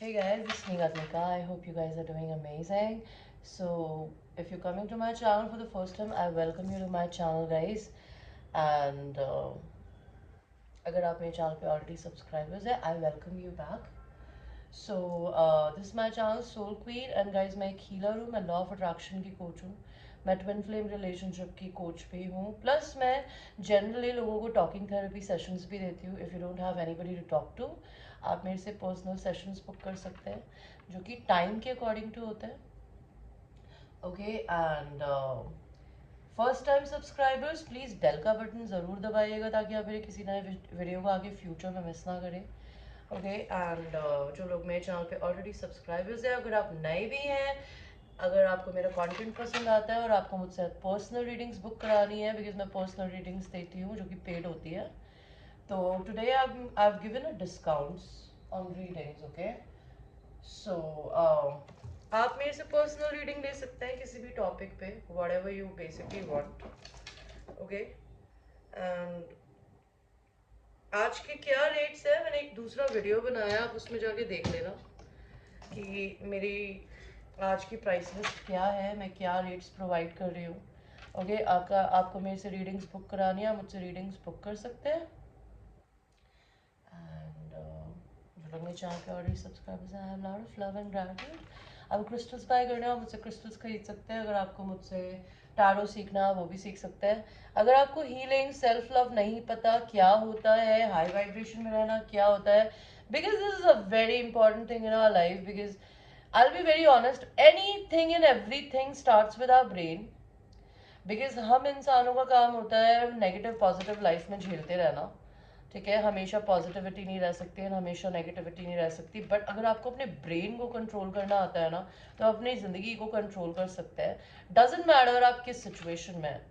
Hey guys, this is Niganika. I hope you guys are doing amazing. So, if you're coming to my channel for the first time, I welcome you to my channel, guys. And अगर आप मेरे channel पे already subscribers है, I welcome you back. So, this is my channel Soul Queen and guys मैं एक healer हूँ, मैं law of attraction की कोच हूँ, मैं ट्विन फ्लेम रिलेशनशिप की कोच भी हूँ, प्लस मैं जनरली लोगों को टॉकिंग थेरेपी सेशंस भी देती हूँ. If you don't have anybody to talk to, आप मेरे से पर्सनल सेशंस बुक कर सकते हैं जो कि टाइम के अकॉर्डिंग टू होते हैं. Okay and first time subscribers please bell का बटन ज़रूर दबाइएगा ताकि आप मेरे किसी नए वीडियो को आगे फ्यूचर में मिस ना करें. ओके एंड जो लोग मेरे चैनल पे ऑलरेडी सब्सक्राइबर्स हैं, अगर आप नए भी हैं, अगर आपको मेरा कंटेंट पसंद आता है और आपको मुझसे पर्सनल रीडिंग्स बुक करानी है, बिकॉज मैं पर्सनल रीडिंग्स देती हूँ जो कि पेड होती है, तो today I have given a discounts on readings. Okay so आप मेरे से पर्सनल रीडिंग ले सकते हैं किसी भी टॉपिक पे, what ever you basically want. Okay and आज के क्या रेट्स है, मैंने एक दूसरा वीडियो बनाया, आप उसमें जाके देख लेना कि मेरी आज की प्राइस लिस्ट क्या है, मैं क्या रेट्स प्रोवाइड कर रही हूँ. ओके आपको मेरे से रीडिंग्स बुक करानी है, आप मुझसे रीडिंग्स बुक कर सकते हैं. एंड जो लोग मेरे चैनल पे ऑलरेडी सब्सक्राइबर्स हैं, I have lot of love and gratitude. आप क्रिस्टल्स बाय करने हो, आप मुझसे क्रिस्टल्स खरीद सकते हैं. अगर आपको मुझसे टैरो सीखना है वो भी सीख सकते हैं. अगर आपको हीलिंग सेल्फ लव नहीं पता क्या होता है, हाई वाइब्रेशन में रहना क्या होता है, because this is a very important thing in our life. Because I'll be very honest, anything and everything starts with our brain. Because हम इंसानों का काम होता है नेगेटिव पॉजिटिव लाइफ में झेलते रहना. ठीक है, हमेशा पॉजिटिविटी नहीं रह सकती है, हमेशा नेगेटिविटी नहीं रह सकती. बट अगर आपको अपने ब्रेन को कंट्रोल करना आता है ना, तो आप अपनी ज़िंदगी को कंट्रोल कर सकते हैं. डजेंट मैटर आप किस सिचुएशन में हैं.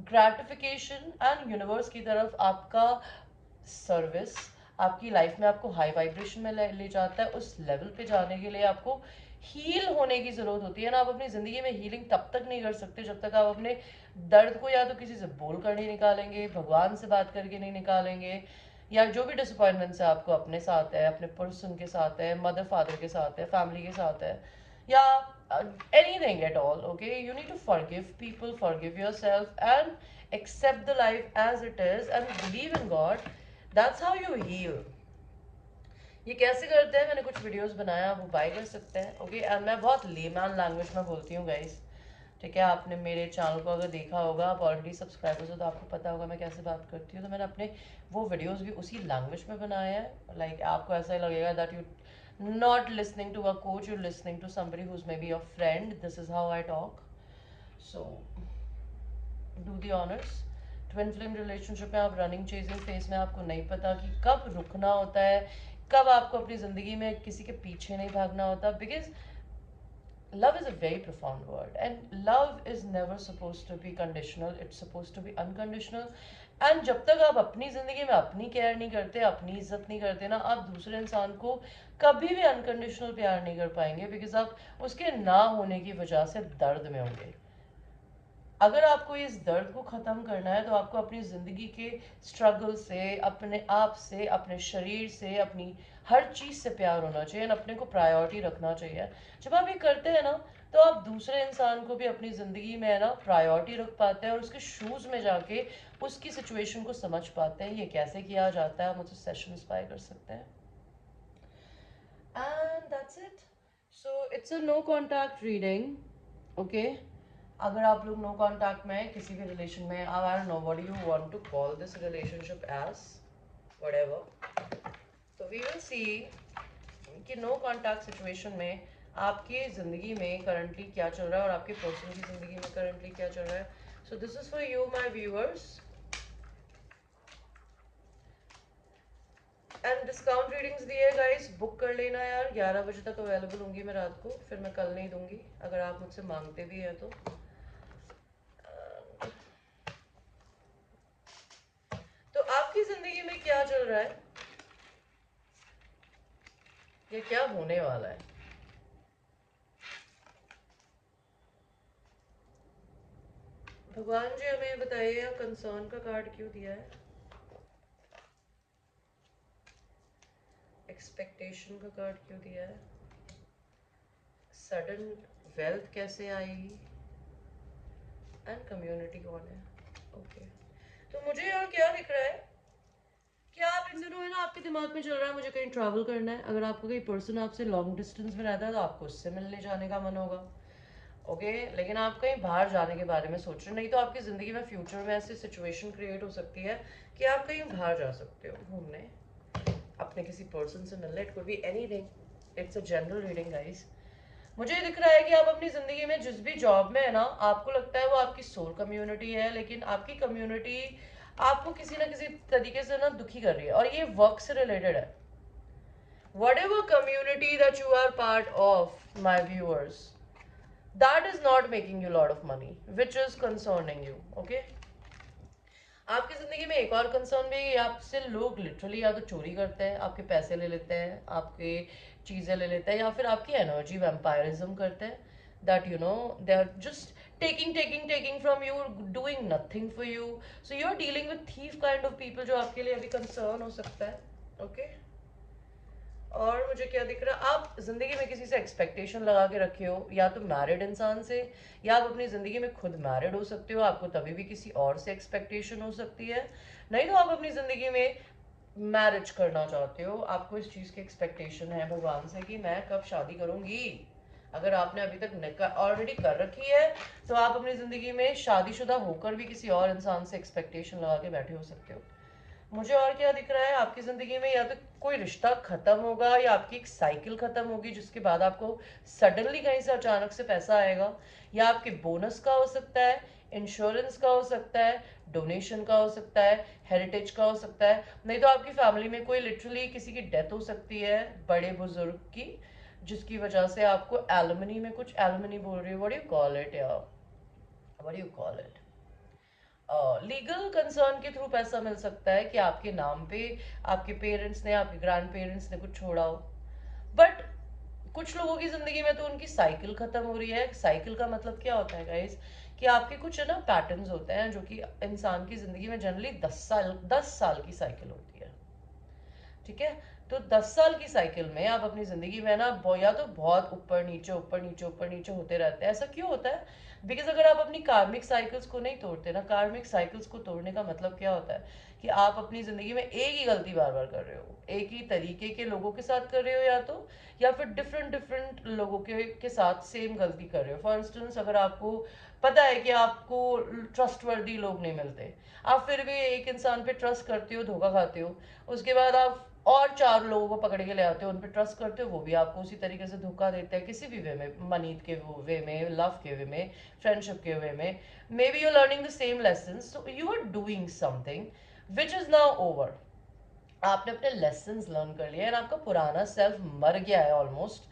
ग्रेटिफिकेशन एंड यूनिवर्स की तरफ आपका सर्विस आपकी लाइफ में आपको हाई वाइब्रेशन में ले जाता है. उस लेवल पे जाने के लिए आपको हील होने की जरूरत होती है ना. आप अपनी जिंदगी में हीलिंग तब तक नहीं कर सकते जब तक आप अपने दर्द को या तो किसी से बोल कर नहीं निकालेंगे, भगवान से बात करके नहीं निकालेंगे, या जो भी डिसअपॉइंटमेंट्स है आपको अपने साथ है, अपने पर्सन के साथ है, मदर फादर के साथ है, फैमिली के साथ है, या anything at all. Okay, you need to forgive people, forgive yourself, and accept the life as it is and believe in God. That's how you heal. ये कैसे करते हैं, मैंने कुछ वीडियोस बनाया, वो बाय कर सकते हैं. ओके एंड मैं बहुत लेमैन लैंग्वेज में बोलती हूँ गाइस. ठीक है, आपने मेरे चैनल को अगर देखा होगा, आप ऑलरेडी सब्सक्राइबर्स हो, तो आपको पता होगा मैं कैसे बात करती हूँ. तो मैंने अपने वो वीडियोस भी उसी लैंग्वेज में बनाए हैं. लाइक आपको ऐसा ही लगेगा that you not listening to a coach, you're listening to somebody who's maybe your friend. This is how I talk. So do the honors. Twin flame relationship में आप रनिंग चेजिंग फेज में, आपको नहीं पता कि कब रुकना होता है, कब आपको अपनी ज़िंदगी में किसी के पीछे नहीं भागना होता. Because love is a very profound word and love is never supposed to be conditional, it's supposed to be unconditional. And जब तक आप अपनी ज़िंदगी में अपनी केयर नहीं करते, अपनी इज्जत नहीं करते ना, आप दूसरे इंसान को कभी भी अनकंडीशनल प्यार नहीं कर पाएंगे. बिकॉज आप उसके ना होने की वजह से दर्द में होंगे. अगर आपको इस दर्द को ख़त्म करना है तो आपको अपनी ज़िंदगी के स्ट्रगल से, अपने आप से, अपने शरीर से, अपनी हर चीज़ से प्यार होना चाहिए और अपने को प्रायोरिटी रखना चाहिए. जब आप ये करते हैं ना, तो आप दूसरे इंसान को भी अपनी ज़िंदगी में है ना प्रायोरिटी रख पाते हैं और उसके शूज़ में जाके उसकी सिचुएशन को समझ पाते हैं. ये कैसे किया जाता है, आप मुझसे सेशन बाय कर सकते हैं. And that's it. So it's a no contact reading. Okay, अगर आप लोग नो कॉन्टैक्ट में किसी भी रिलेशन में, I don't know what you want to call this relationship as, whatever, तो वी विल सी कि नो कॉन्टैक्ट सिचुएशन में आपकी ज़िंदगी में करंटली क्या चल रहा है और आपके पर्सन की ज़िंदगी में करंटली क्या चल रहा है. So this is for you my viewers. And discount readings दिए गाइस, बुक कर लेना यार. 11 बजे तक अवेलेबल होंगी मैं रात को, फिर मैं कल नहीं दूंगी अगर आप मुझसे मांगते भी हैं तो. तो आपकी जिंदगी में क्या चल रहा है, ये क्या होने वाला है. भगवान जी हमें बताइए, कंसर्न का कार्ड क्यों दिया है. एक्सपेक्टेशन का कार्ड क्यों दिया है? सडन वेल्थ कैसे आएगी? एंड कम्युनिटी कौन है? ओके तो मुझे यहाँ क्या दिख रहा है, क्या आप इन दिनों है ना, आपके दिमाग में चल रहा है मुझे कहीं ट्रैवल करना है। अगर आपका कोई पर्सन आपसे लॉन्ग डिस्टेंस में रहता है तो आपको उससे मिलने जाने का मन होगा। ओके लेकिन आप कहीं बाहर जाने के बारे में सोच रहे, नहीं तो आपकी ज़िंदगी में फ्यूचर में ऐसी सिचुएशन क्रिएट हो सकती है कि आप कहीं बाहर जा सकते हो घूमने, अपने किसी पर्सन से मिलने। It could be anything, it's a general reading guys. मुझे दिख रहा है कि आप अपनी ज़िंदगी में जिस भी जॉब में है ना, आपको लगता है वो आपकी सोल कम्युनिटी है, लेकिन आपकी कम्युनिटी आपको किसी ना किसी तरीके से ना दुखी कर रही है, और ये वर्क से रिलेटेड है। Whatever community that you are part of, my viewers, that is not making you a lot of money, which is concerning you. Okay? आपकी जिंदगी में एक और कंसर्न भी है, आपसे लोग लिटरली या तो चोरी करते हैं, आपके पैसे ले लेते हैं, आपके चीजें ले लेते हैं, या फिर आपकी एनर्जी वैम्पायरिज्म करते हैं, that you know they are just taking from you, doing nothing for you. So you are dealing with thief kind of people, जो आपके लिए अभी कंसर्न हो सकता है. Okay? और मुझे क्या दिख रहा है, आप जिंदगी में किसी से एक्सपेक्टेशन लगा के रखे हो, या तो मैरिड इंसान से, या आप अपनी जिंदगी में खुद मैरिड हो सकते हो, आपको तभी भी किसी और से एक्सपेक्टेशन हो सकती है। नहीं तो आप अपनी जिंदगी में मैरिज करना चाहते हो, आपको इस चीज की एक्सपेक्टेशन है भगवान से कि मैं कब शादी करूंगी। अगर आपने अभी तक ऑलरेडी कर रखी है तो आप अपनी जिंदगी में शादीशुदा होकर भी किसी और इंसान से एक्सपेक्टेशन लगा के बैठे हो सकते हो। मुझे और क्या दिख रहा है, आपकी जिंदगी में या तो कोई रिश्ता खत्म होगा, या आपकी एक साइकिल खत्म होगी जिसके बाद आपको सडनली कहीं से अचानक से पैसा आएगा, या आपके बोनस का हो सकता है, इंश्योरेंस का हो सकता है, डोनेशन का हो सकता है, हेरिटेज का हो सकता है। नहीं तो आपकी फैमिली में कोई लिटरली किसी की डेथ हो सकती है, बड़े बुजुर्ग की, जिसकी वजह से आपको एलुमनी में कुछ, एलुमनी बोल रही है, what do you call it, या what do you call it, legal concern के थ्रू पैसा मिल सकता है कि आपके नाम पे आपके पेरेंट्स ने, आपके ग्रैंड पेरेंट्स ने कुछ छोड़ा हो। बट कुछ लोगों की जिंदगी में तो उनकी साइकिल खत्म हो रही है। साइकिल का मतलब क्या होता है गाइस, कि आपके कुछ है ना पैटर्न्स होते हैं जो कि इंसान की जिंदगी में जनरली 10 साल की साइकिल होती है। ठीक है, तो 10 साल की साइकिल में आप अपनी जिंदगी में ना या तो बहुत ऊपर नीचे ऊपर नीचे ऊपर नीचे होते रहते हैं। ऐसा क्यों होता है? बिकॉज अगर आप अपनी कार्मिक साइकिल्स को नहीं तोड़ते ना, कार्मिक साइकिल्स को तोड़ने का मतलब क्या होता है कि आप अपनी जिंदगी में एक ही गलती बार बार कर रहे हो, एक ही तरीके के लोगों के साथ कर रहे हो, या तो या फिर डिफरेंट डिफरेंट लोगों के साथ सेम गलती कर रहे हो। फॉर इंस्टेंस, अगर आपको पता है कि आपको ट्रस्टवर्दी लोग नहीं मिलते, आप फिर भी एक इंसान पे ट्रस्ट करते हो, धोखा खाते हो, उसके बाद आप और 4 लोगों को पकड़ के ले आते हो, उन पर ट्रस्ट करते हो, वो भी आपको उसी तरीके से धोखा देते हैं, किसी भी वे में, मनी के वे में, लव के वे में, फ्रेंडशिप के वे में। May be you learning the same lesson, so you are doing something which is now over. आपने अपने लेसन लर्न कर लिए और आपका पुराना सेल्फ मर गया है ऑलमोस्ट,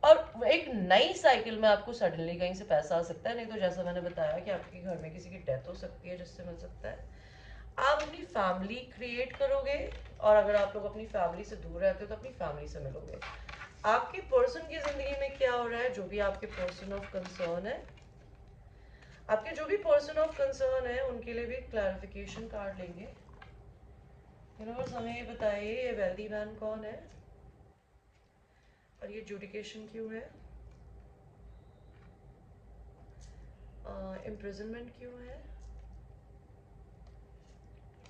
और एक नई साइकिल में आपको सडनली कहीं से पैसा आ सकता है। नहीं तो जैसा मैंने बताया कि आपके घर में किसी की डेथ हो सकती है जिससे मिल सकता है। आप अपनी फैमिली क्रिएट करोगे, और अगर आप लोग अपनी फैमिली से दूर रहते हो तो अपनी फैमिली से मिलोगे। आपके पर्सन की जिंदगी में क्या हो रहा है, जो भी आपके पर्सन ऑफ कंसर्न है, आपके जो भी पर्सन ऑफ कंसर्न है, उनके लिए भी क्लैरिफिकेशन कार्ड लेंगे। यूनिवर्स हमें ये बताइए, ये वेल्दी मैन कौन है, और ये जुडिकेशन क्यों है, इम्प्रिजनमेंट क्यों है,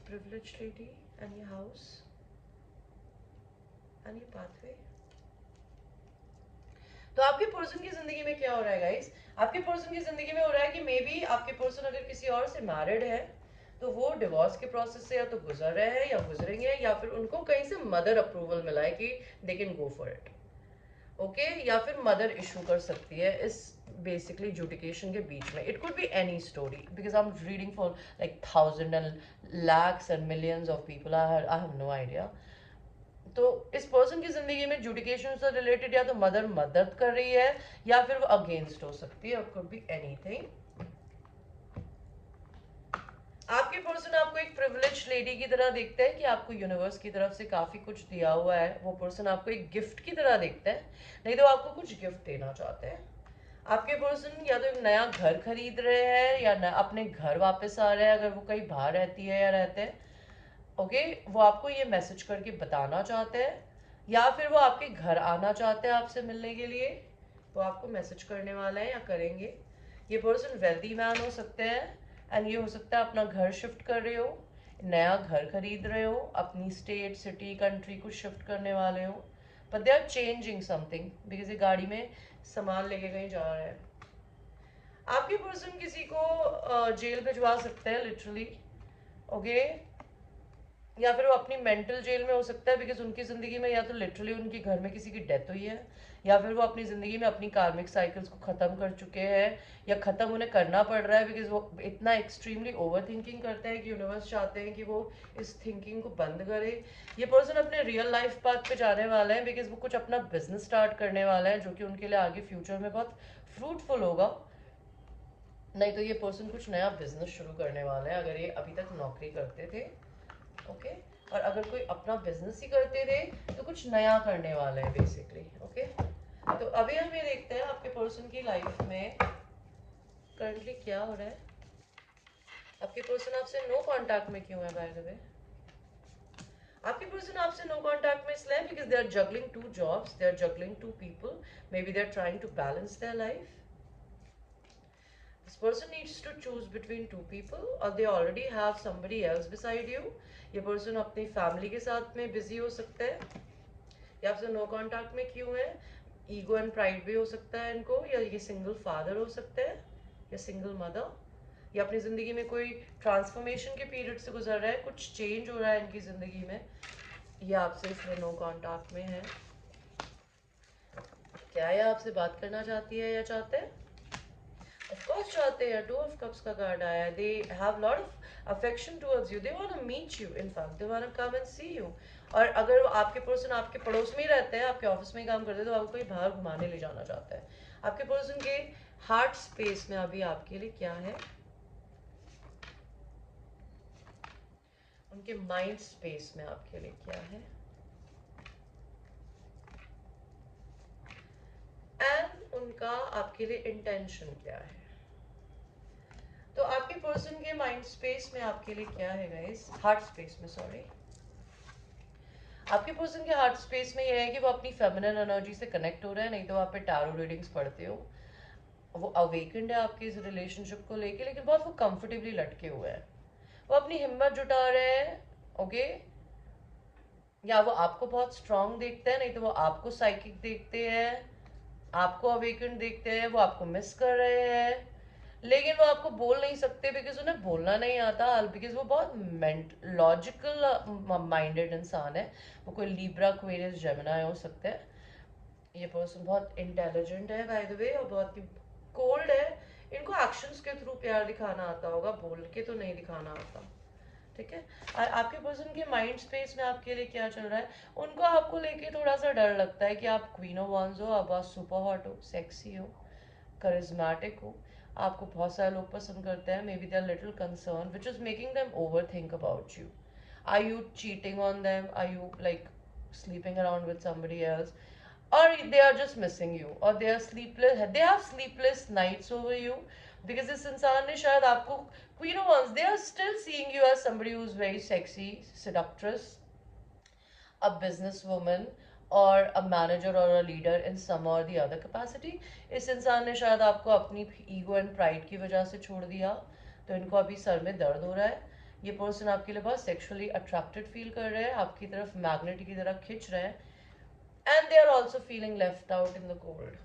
प्रिविलेज लेडी, एंड ये हाउस, एंड ये पाथवे। तो आपके पर्सन की जिंदगी में क्या हो रहा है गाइस? आपके पर्सन की जिंदगी में हो रहा है कि मे बी आपके पर्सन अगर किसी और से मैरिड है तो वो डिवोर्स के प्रोसेस से या तो गुजर रहे हैं या गुजरेंगे, या फिर उनको कहीं से मदर अप्रूवल मिला है कि they can go for it. Okay, या फिर मदर इशू कर सकती है इस बेसिकली जुडिकेशन के बीच में। It could be any story, because I am reading for like thousand and lakhs and millions of people, I have no idea. तो इस पर्सन की जिंदगी में जुडिकेशन से रिलेटेड या तो मदर मदद कर रही है, या फिर वो अगेंस्ट हो सकती है, कुड बी एनीथिंग। आपके पर्सन आपको एक प्रिविलेज लेडी की तरह देखते हैं कि आपको यूनिवर्स की तरफ से काफी कुछ दिया हुआ है। वो पर्सन आपको एक गिफ्ट की तरह देखते हैं, नहीं तो आपको कुछ गिफ्ट देना चाहते हैं। आपके पर्सन या तो एक नया घर खरीद रहे हैं, या अपने घर वापस आ रहे हैं अगर वो कहीं बाहर रहती है या रहते हैं। ओके, वो आपको ये मैसेज करके बताना चाहते हैं, या फिर वो आपके घर आना चाहते हैं आपसे मिलने के लिए, वो आपको मैसेज करने वाला है या करेंगे। ये पर्सन वेल्दी मैन हो सकते हैं, एंड ये हो सकता है अपना घर शिफ्ट कर रहे हो, नया घर खरीद रहे हो, अपनी स्टेट सिटी कंट्री को शिफ्ट करने वाले हो, but they are changing something because ये गाड़ी में सामान लेके कहीं जा रहे हैं। आपके पर्सन किसी को जेल भिजवा सकते हैं लिटरली, ओके, या फिर वो अपनी मेंटल जेल में हो सकता है बिकॉज उनकी ज़िंदगी में या तो लिटरली उनके घर में किसी की डेथ हुई है, या फिर वो अपनी ज़िंदगी में अपनी कार्मिक साइकिल्स को ख़त्म कर चुके हैं, या ख़त्म उन्हें करना पड़ रहा है बिकॉज वो इतना एक्सट्रीमली ओवर थिंकिंग करते हैं कि यूनिवर्स चाहते हैं कि वो इस थिंकिंग को बंद करे। ये पर्सन अपने रियल लाइफ पाथ पे जाने वाला है बिकॉज वो कुछ अपना बिजनेस स्टार्ट करने वाला है जो कि उनके लिए आगे फ्यूचर में बहुत फ्रूटफुल होगा। नहीं तो ये पर्सन कुछ नया बिजनेस शुरू करने वाला है अगर ये अभी तक नौकरी करते थे, ओके, और अगर कोई अपना बिजनेस ही करते थे तो कुछ नया करने वाले हैं बेसिकली, ओके। तो अभी हम ये देखते हैं आपके पर्सन की लाइफ में करंटली क्या हो रहा है। आपके पर्सन आपसे नो कांटेक्ट में क्यों है बाय द वे? आपके पर्सन आपसे नो कांटेक्ट में इसलिए because they are juggling two jobs, they are juggling two people, may B they are trying to balance their life. This person needs to choose between two people or they already have somebody else beside you. ये person अपनी family के साथ में busy हो सकता है, या आपसे no contact में क्यों है? ईगो एंड प्राइड भी हो सकता है इनको, या ये सिंगल फादर हो सकता है, या सिंगल मदर, या अपनी जिंदगी में कोई ट्रांसफॉर्मेशन के पीरियड से गुजर रहा है, कुछ चेंज हो रहा है इनकी जिंदगी में, ये आपसे इसलिए नो कांटेक्ट में है। क्या ये आपसे बात करना चाहती है या चाहते हैं? Of course चाहते हैं, टू ऑफ कप्स का कार्ड आया है, they have lot of affection towards you, they want to meet you, in fact they want to come and see you. और अगर आपके पर्सन आपके पड़ोस में ही रहते हैं, आपके ऑफिस में ही काम करते हैं, तो आपको कोई बाहर घुमाने ले जाना चाहता है। आपके पर्सन के हार्ट स्पेस में अभी आपके लिए क्या है, उनके माइंड स्पेस में आपके लिए क्या है, एंड उनका आपके लिए इंटेंशन क्या है। तो आपके पर्सन के माइंड स्पेस में आपके लिए क्या है गाइस, हार्ट स्पेस में, सॉरी, आपके पर्सन के हार्ट स्पेस में ये है कि वो अपनी फेमिनिन एनर्जी से कनेक्ट हो रहे हैं। नहीं तो आप पे टैरो रीडिंग्स पढ़ते हो, वो अवेकेंड है आपके इस रिलेशनशिप को लेके, लेकिन बहुत वो कंफर्टेबली लटके हुए हैं, वो अपनी हिम्मत जुटा रहे हैं, ओके, या वो आपको बहुत स्ट्रांग देखते हैं, नहीं तो वो आपको साइकिक देखते हैं, आपको अवेकेंड देखते हैं, वो आपको मिस कर रहे हैं, लेकिन वो आपको बोल नहीं सकते बिकॉज उन्हें बोलना नहीं आता, बिकॉज वो बहुत लॉजिकल माइंडेड इंसान है। वो कोई लिब्रा, क्वेरियस, जेमिनाई हो सकते हैं। ये पर्सन बहुत इंटेलिजेंट है बाय द वे, और बहुत ही कोल्ड है। इनको एक्शंस के थ्रू प्यार दिखाना आता होगा, बोल के तो नहीं दिखाना आता, ठीक है। आपके पर्सन के माइंड स्पेस में आपके लिए क्या चल रहा है, उनको आपको लेके थोड़ा सा डर लगता है कि आप क्वीन ऑफ वांस हो, आप बहुत सुपर हॉट हो, सेक्सी हो, करिज्मेटिक हो, आपको बहुत सारे लोग पसंद करते हैं, may B they are little concern which is making them over think about you. Are you cheating on them, are you like sleeping around with somebody else, or they are just missing you, or they are sleepless, they have sleepless nights over you because इस इंसान ने शायद आपको queen of wands, they are still seeing you as somebody who's very sexy, seductress, a businesswoman, or a manager or a leader in some or the other capacity। इस इंसान ने शायद आपको अपनी ईगो एंड प्राइड की वजह से छोड़ दिया, तो इनको अभी सर में दर्द हो रहा है। ये पर्सन आपके लिए बहुत सेक्सुअली अट्रैक्टेड फील कर रहे हैं, आपकी तरफ मैग्नेट की तरह खिंच रहे हैं, and they are also feeling left out in the cold,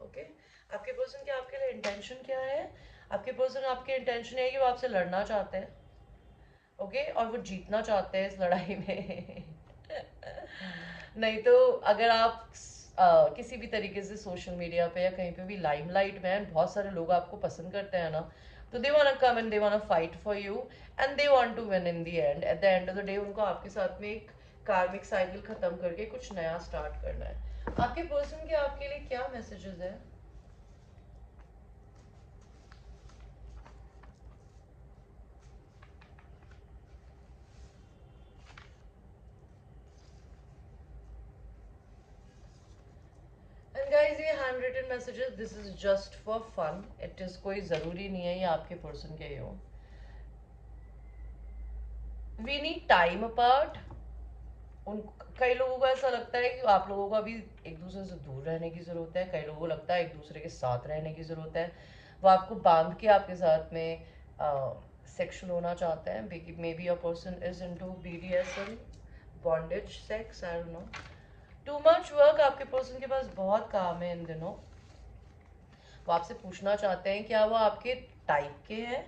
okay. आपके पर्सन के आपके लिए इंटेंशन क्या है? आपके पर्सन आपके इंटेंशन है कि वो आपसे लड़ना चाहते हैं, ओके, और वो जीतना चाहते हैं इस लड़ाई में। नहीं तो अगर आप किसी भी तरीके से सोशल मीडिया पे या कहीं पे भी लाइमलाइट में हैं, बहुत सारे लोग आपको पसंद करते हैं ना, तो they want to come and they want to fight for you, and they want to win in the end, at the end of the day उनको आपके साथ में एक कार्मिक साइकिल खत्म करके कुछ नया स्टार्ट करना है। आपके पर्सन के आपके लिए क्या मैसेजेस है? एंड गाइस, ये hand written messages, this is just for fun, it is कोई जरूरी नहीं है ये आपके पर्सन के ही हो। वी नीड टाइम अपार्ट, उन कई लोगों को ऐसा लगता है कि आप लोगों को अभी एक दूसरे से दूर रहने की ज़रूरत है, कई लोगों को लगता है एक दूसरे के साथ रहने की ज़रूरत है, वो आपको बांध के आपके साथ में सेक्शुअल होना चाहते हैं। May be a person is into BDSM, bondage sex, I don't no. Too much work, आपके पर्सन के पास बहुत काम है इन दिनों। वो आपसे पूछना चाहते हैं क्या वो आपके टाइप के हैं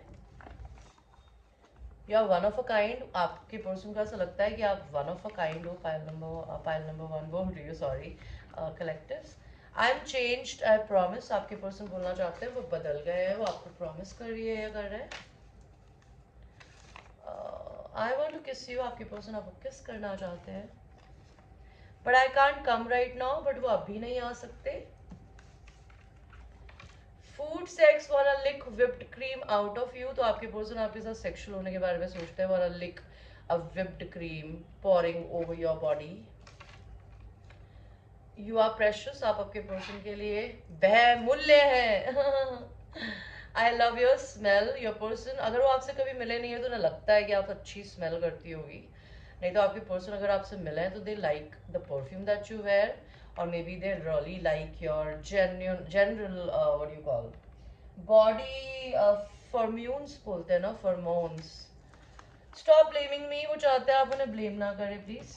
या वन ऑफ अ काइंड। आपके पर्सन को ऐसा लगता है कि आप वन ऑफ अ काइंड हो। पाइल नंबर 1 बोल रही हो, sorry, collectives. I am changed, I promise, आपके पर्सन बोलना चाहते हैं वो बदल गए हैं, वो आपको प्रॉमिस कर रही है या कर रहे हैं। I want to kiss you, आपके पर्सन आपको किस करना चाहते हैं, but I can't come right now, but वो अभी नहीं आ सकते। फूड सेक्स वाला lick whipped cream out of you, तो आपके पर्सन आपके साथ सेक्सुअल होने के बारे में सोचते हैं। वाला lick a whipped cream pouring over your body. You are precious, आप आपके पर्सन के लिए बहुमूल्य हैं। I love your smell, your person अगर वो आपसे कभी मिले नहीं है तो उन्हें लगता है कि आप अच्छी स्मेल करती होगी। नहीं तो आपके पर्सन अगर आपसे मिले हैं तो they like the perfume that you wear, और may be they really like your general what you call body pheromones बोलते हैं ना, फॉर्मोन्स। स्टॉप ब्लेमिंग मी, वो चाहते हैं आप उन्हें ब्लेम ना करें please.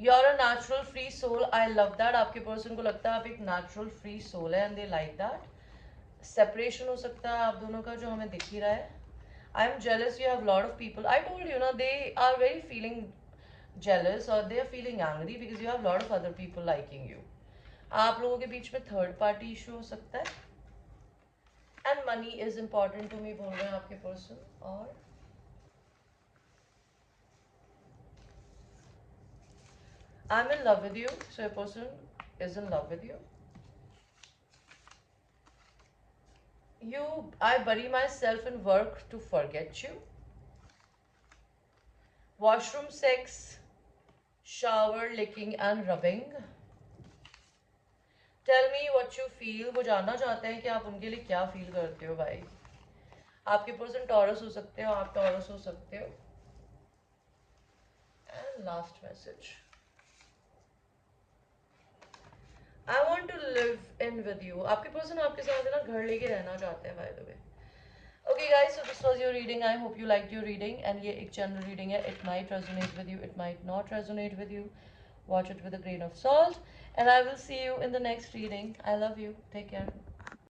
You are a natural free soul, I love that, आपके पर्सन को लगता है आप एक नेचुरल फ्री सोल है and they like that. Separation हो सकता है आप दोनों का जो हमें दिख ही रहा है। I am jealous, you have lot of people, I told you ना, they are very feeling jealous और they are feeling angry because you have lot of other people liking you. आप लोगों के बीच में थर्ड पार्टी इशू हो सकता है। And money is important to me बोल रहे हैं आपके पर्सन। और I am in love with you, so your person is in love with you. I bury myself in work to forget you. Washroom sex, shower licking and rubbing. Tell me what you feel. वो जानना चाहते हैं कि आप उनके लिए क्या feel करते हो भाई। आपके पर्सन टॉरस हो सकते हो, आप टॉरस हो सकते हो। And last message, I want to live in with you, आपके पर्सन आपके साथ ना घर लेके रहना चाहते हैं by the way. Okay guys, so this was your reading. I hope you liked your reading, and ये एक general reading है. It might resonate with you, it might not resonate with you. Watch it with a grain of salt, and I will see you in the next reading. I love you. Take care.